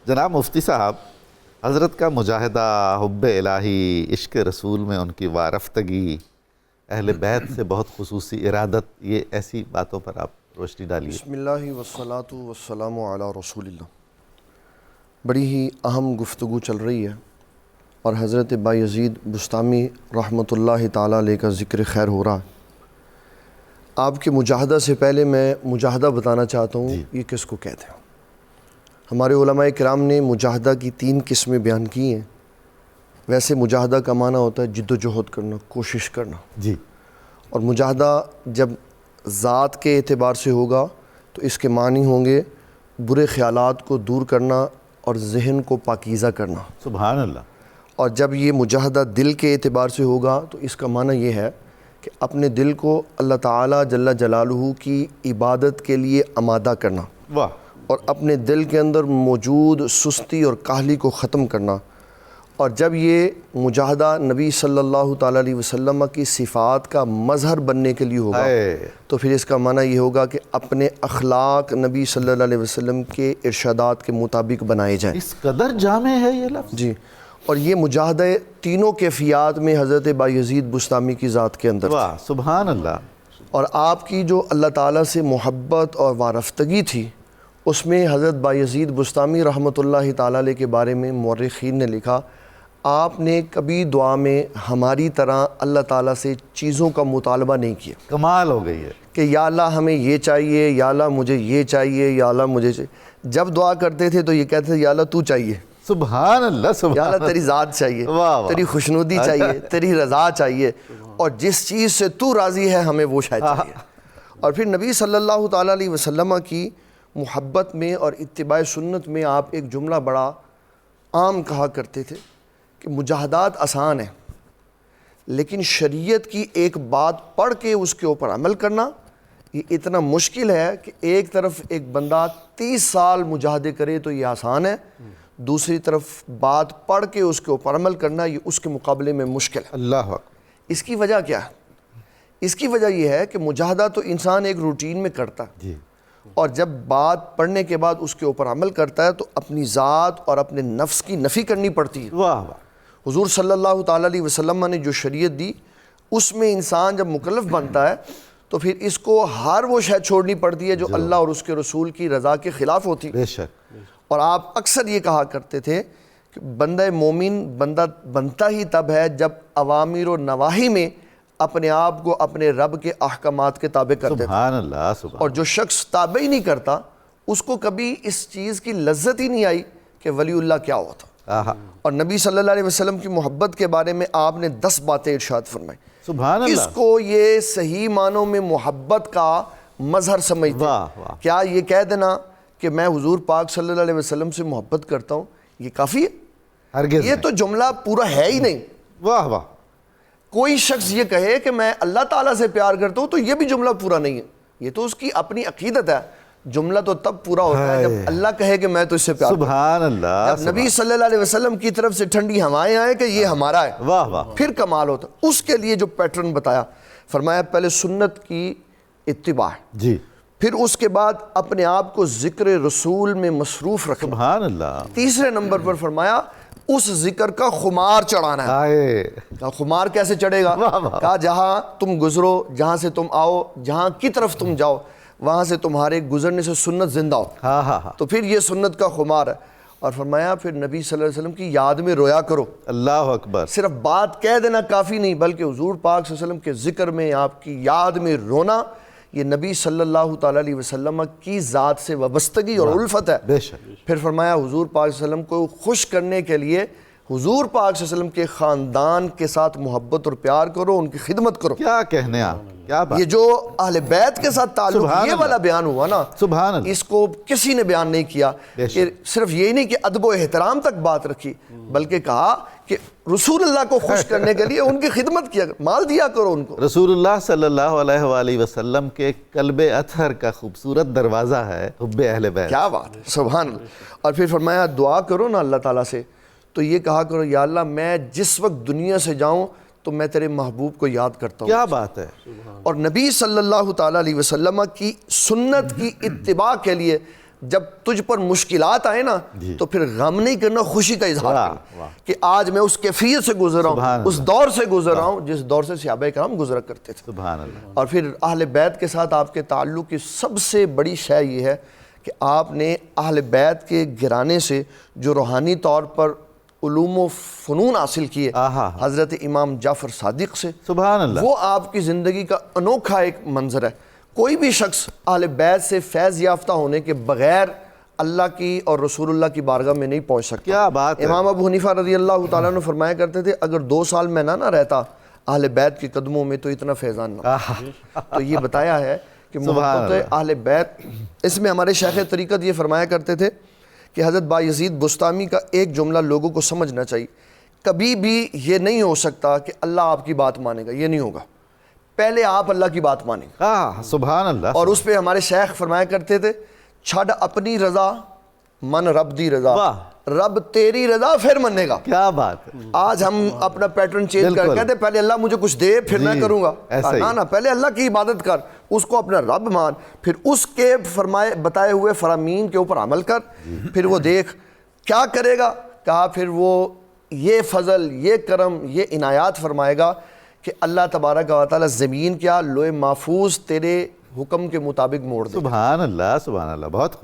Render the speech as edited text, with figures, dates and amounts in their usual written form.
جناب مفتی صاحب، حضرت کا مجاہدہ، حب الہی، عشق رسول میں ان کی وارفتگی، اہل بیت سے بہت خصوصی ارادت، یہ ایسی باتوں پر آپ روشنی ڈالیے۔ بسم اللہ والصلاة والسلام علی رسول اللہ۔ بڑی ہی اہم گفتگو چل رہی ہے اور حضرت بایزید بسطامی رحمۃ اللہ تعالیٰ علیہ کا ذکر خیر ہو رہا ہے۔ آپ کے مجاہدہ سے پہلے میں مجاہدہ بتانا چاہتا ہوں یہ کس کو کہتے ہیں۔ ہمارے علماء کرام نے مجاہدہ کی 3 قسمیں بیان کی ہیں۔ ویسے مجاہدہ کا معنی ہوتا ہے جد و جہد کرنا، کوشش کرنا، جی، اور مجاہدہ جب ذات کے اعتبار سے ہوگا تو اس کے معنی ہوں گے برے خیالات کو دور کرنا اور ذہن کو پاکیزہ کرنا۔ سبحان اللہ۔ اور جب یہ مجاہدہ دل کے اعتبار سے ہوگا تو اس کا معنی یہ ہے کہ اپنے دل کو اللہ تعالیٰ جل جلالہ کی عبادت کے لیے آمادہ کرنا، واہ، اور اپنے دل کے اندر موجود سستی اور کاہلی کو ختم کرنا۔ اور جب یہ مجاہدہ نبی صلی اللہ تعالیٰ علیہ وسلم کی صفات کا مظہر بننے کے لیے ہوگا تو پھر اس کا معنی یہ ہوگا کہ اپنے اخلاق نبی صلی اللہ علیہ وسلم کے ارشادات کے مطابق بنائے جائیں۔ اس قدر جامع ہے یہ لفظ۔ جی، اور یہ مجاہدہ تینوں کیفیات میں حضرت بایزید بسطامی کی ذات کے اندر واہ، سبحان اللہ۔ اور آپ کی جو اللہ تعالیٰ سے محبت اور وارفتگی تھی، اس میں حضرت بایزید بسطامی رحمۃ اللہ تعالیٰ علیہ کے بارے میں مورخین نے لکھا، آپ نے کبھی دعا میں ہماری طرح اللہ تعالیٰ سے چیزوں کا مطالبہ نہیں کیا۔ کمال ہو گئی ہے کہ یا اللہ ہمیں یہ چاہیے، یا اللہ مجھے یہ چاہیے، یا اللہ مجھے چاہیے۔ جب دعا کرتے تھے تو یہ کہتے تھے یا اللہ تو چاہیے، سبحان اللہ، یا سبحان اللہ تیری ذات چاہیے، واہ واہ، تیری خوشنودی چاہیے، تیری رضا چاہیے، اور جس چیز سے تو راضی ہے ہمیں وہ شاید چاہیے۔ اور پھر نبی صلی اللہ تعالیٰ علیہ وسلم کی محبت میں اور اتباع سنت میں آپ ایک جملہ بڑا عام کہا کرتے تھے کہ مجاہدات آسان ہیں، لیکن شریعت کی ایک بات پڑھ کے اس کے اوپر عمل کرنا یہ اتنا مشکل ہے کہ ایک طرف ایک بندہ 30 سال مجاہدے کرے تو یہ آسان ہے، دوسری طرف بات پڑھ کے اس کے اوپر عمل کرنا یہ اس کے مقابلے میں مشکل ہے۔ اللہ اکبر۔ اس کی وجہ کیا ہے؟ اس کی وجہ یہ ہے کہ مجاہدہ تو انسان ایک روٹین میں کرتا ہے، جی، اور جب بات پڑھنے کے بعد اس کے اوپر عمل کرتا ہے تو اپنی ذات اور اپنے نفس کی نفی کرنی پڑتی ہے۔ واہ واہ، حضور صلی اللہ تعالیٰ علیہ وسلم نے جو شریعت دی اس میں انسان جب مکلف بنتا ہے تو پھر اس کو ہر وہ شے چھوڑنی پڑتی ہے جو اللہ اور اس کے رسول کی رضا کے خلاف ہوتی۔ بے شک۔ اور آپ اکثر یہ کہا کرتے تھے کہ بندہ مومن بندہ بنتا ہی تب ہے جب اوامر و نواہی میں اپنے آپ کو اپنے رب کے احکامات کے تابع کر دیتا۔ سبحان اللہ، سبحان۔ اور جو شخص تابع ہی نہیں کرتا اس کو کبھی اس چیز کی لذت ہی نہیں آئی کہ ولی اللہ کیا ہوتا۔ آہا، اور نبی صلی اللہ علیہ وسلم کی محبت کے بارے میں آپ نے 10 باتیں ارشاد فرمائی۔ سبحان اس اللہ، کو یہ صحیح معنوں میں محبت کا مظہر سمجھتے واہ ہیں۔ واہ، کیا یہ کہہ دینا کہ میں حضور پاک صلی اللہ علیہ وسلم سے محبت کرتا ہوں یہ کافی ہے؟ ہرگز یہ نہیں۔ تو جملہ پورا ہے ہی نہیں۔ واہ واہ، کوئی شخص یہ کہے کہ میں اللہ تعالیٰ سے پیار کرتا ہوں تو یہ بھی جملہ پورا نہیں ہے، یہ تو اس کی اپنی عقیدت ہے۔ جملہ تو تب پورا ہوتا ہے جب اللہ کہے کہ میں تو اس سے پیار کرتا ہوں۔ سبحان اللہ، جب نبی صلی اللہ علیہ وسلم کی طرف سے ٹھنڈی ہوائیں آئیں کہ یہ ہمارا ہے، واہ واہ، پھر کمال ہوتا۔ اس کے لیے جو پیٹرن بتایا، فرمایا پہلے سنت کی اتباع، جی، پھر اس کے بعد اپنے آپ کو ذکر رسول میں مصروف رکھنا، سبحان اللہ، تیسرے نمبر پر فرمایا اس ذکر کا خمار چڑھانا ہے۔ آئے، کہا خمار کیسے چڑھے گا؟ واہ واہ، کہا جہاں تم گزرو، جہاں سے تم آؤ، جہاں کی طرف تم جاؤ وہاں سے تمہارے گزرنے سے سنت زندہ ہو، ہاں ہاں ہاں، تو پھر یہ سنت کا خمار ہے۔ اور فرمایا پھر نبی صلی اللہ علیہ وسلم کی یاد میں رویا کرو۔ اللہ اکبر، صرف بات کہہ دینا کافی نہیں بلکہ حضور پاک صلی اللہ علیہ وسلم کے ذکر میں آپ کی یاد میں رونا یہ نبی صلی اللہ تعالیٰ علیہ وسلم کی ذات سے وابستگی اور الفت ہے۔ بے شک، پھر فرمایا حضور پاک صلی اللہ علیہ وسلم کو خوش کرنے کے لیے حضور پاک صلی اللہ علیہ وسلم کے خاندان کے ساتھ محبت اور پیار کرو، ان کی خدمت کرو۔ کیا کہنے آپ، کیا بات، یہ جو اہل بیت کے ساتھ تعلق سبحان یہ اللہ، والا بیان ہوا نا، سبحان اللہ، اس کو کسی نے بیان نہیں کیا بے شک۔ کہ صرف یہی نہیں کہ ادب و احترام تک بات رکھی بلکہ کہا کہ رسول اللہ کو خوش کرنے کے لیے ان کی خدمت کیا، مال دیا کرو ان کو۔ رسول اللہ صلی اللہ علیہ وآلہ وسلم کے قلب اطہر کا خوبصورت دروازہ ہے حب اہل بیت۔ کیا بات ہے، سبحان اللہ۔ اور پھر فرمایا دعا کرو نا اللہ تعالیٰ سے تو یہ کہا کرو یا اللہ میں جس وقت دنیا سے جاؤں تو میں تیرے محبوب کو یاد کرتا ہوں۔ کیا بات ہے، اور نبی صلی اللہ تعالیٰ علیہ وسلم کی سنت کی اتباع کے لیے جب تجھ پر مشکلات آئے نا تو پھر غم نہیں کرنا، خوشی کا اظہار کرنا کہ آج میں اس کیفیت سے گزر رہا ہوں، اس دور سے گزر رہا ہوں جس دور سے صحابہ کرام گزرا کرتے تھے۔ سبحان اللہ۔ اور پھر اہل بیت کے ساتھ آپ کے تعلق کی سب سے بڑی شے یہ ہے کہ آپ نے اہل بیت کے گھرانے سے جو روحانی طور پر علوم و فنون حاصل کیے حضرت امام جعفر صادق سے، سبحان اللہ، وہ آپ کی زندگی کا انوکھا ایک منظر ہے۔ کوئی بھی شخص اہل بیت سے فیض یافتہ ہونے کے بغیر اللہ کی اور رسول اللہ کی بارگاہ میں نہیں پہنچ سکتا۔ کیا بات ہے۔ امام ابو حنیفہ رضی اللہ تعالیٰ نے فرمایا کرتے تھے اگر 2 سال میں نہ رہتا اہل بیت کے قدموں میں تو اتنا فیضان نہ ہوتا۔ تو یہ بتایا ہے کہ محبت اہل بیت، اس میں ہمارے شیخ طریقت یہ فرمایا کرتے تھے کہ حضرت بایزید بستامی کا ایک جملہ لوگوں کو سمجھنا چاہیے، کبھی بھی یہ نہیں ہو سکتا کہ اللہ آپ کی بات مانے گا، یہ نہیں ہوگا، پہلے آپ اللہ کی بات مانیں گے۔ سبحان اللہ۔ اور اس پہ ہمارے شیخ فرمایا کرتے تھے چھڑ اپنی رضا من رب دی رضا، رب تیری رضا پھر منے گا۔ کیا بات ہے۔ آج ہم اپنا پیٹرن چینج کر کہتے ہیں پہلے اللہ مجھے کچھ دے پھر میں کروں گا، نہ پہلے اللہ کی عبادت کر، اس کو اپنا رب مان، پھر اس کے فرمائے بتائے ہوئے فرامین کے اوپر عمل کر، پھر وہ دیکھ کیا کرے گا، کہا پھر وہ یہ فضل، یہ کرم، یہ عنایات فرمائے گا کہ اللہ تبارک و تعالیٰ زمین کیا لوح محفوظ تیرے حکم کے مطابق موڑ دے۔ سبحان اللہ، سبحان اللہ، بہت خوب۔